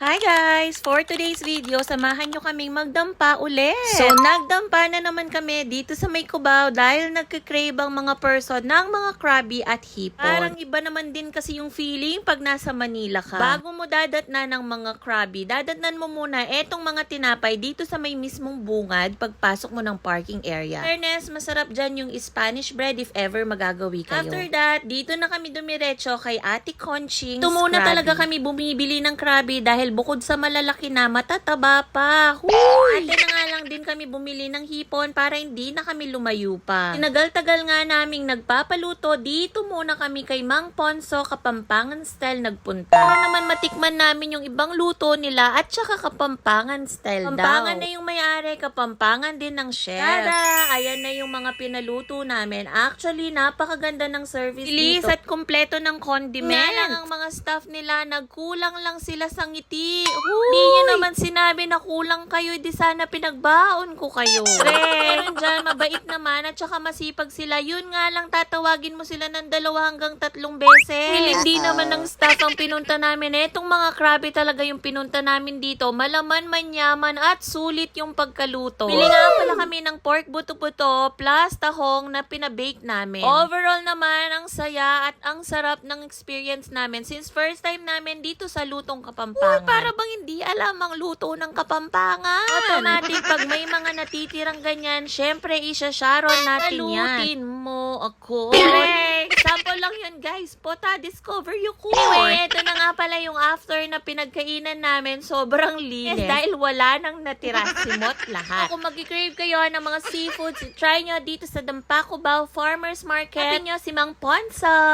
Hi guys! For today's video, samahan nyo kaming magdampa ulit. So, nagdampa na naman kami dito sa May Cubao dahil nagkikrave ang mga person ng mga krabi at hipon. Parang iba naman din kasi yung feeling pag nasa Manila ka. Bago mo dadatnan ng mga krabi, dadatnan mo muna etong mga tinapay dito sa may mismong bungad pagpasok mo ng parking area. Fairness, masarap dyan yung Spanish bread if ever magagawi kayo. After that, dito na kami dumiretso kay Ate Conching's Ito muna talaga kami bumibili ng krabi dahil bukod sa malalaki na, matataba pa. Huy! Ate na nga lang din kami bumili ng hipon para hindi na kami lumayo pa. Tinagal-tagal nga naming nagpapaluto, dito muna kami kay Mang Ponso, Kapampangan style nagpunta. Para naman matikman namin yung ibang luto nila at saka Kapampangan style Kapampangan na yung may-ari, Kapampangan din ng chef. Tada! Ayan na yung mga pinaluto namin. Actually, napakaganda ng service Bilis dito. at kumpleto ng condiment. Nga lang ang mga staff nila, nagkulang lang sila sa ngiti. Hindi nyo naman sinabi na kulang kayo, di sana pinagbaon ko kayo. Meron dyan, mabait naman at saka masipag sila. Yun nga lang, tatawagin mo sila ng 2 hanggang 3 beses. Hindi naman ng staff ang pinunta namin. Etong mga krabi talaga yung pinunta namin dito. Malaman, manyaman at sulit yung pagkaluto. Bili nga pala kami ng pork buto-buto plus tahong na pinabake namin. Overall naman, ang saya at ang sarap ng experience namin since first time namin dito sa Lutong Kapampangan. Para bang hindi alam ang luto ng Kapampangan. Automatic, pag may mga natitirang ganyan, syempre isa-sharon natin yan. Salutin mo ako. Correct! Sample lang yun, guys. Pota, discover you ko. Anyway, ito na nga pala yung after na pinagkainan namin. Sobrang linis. Yes, dahil wala nang natira. Simot lahat. Kung mag-crave kayo ng mga seafoods, try nyo dito sa Dampa Cubao Farmers Market. Happy nyo si Mang Ponso.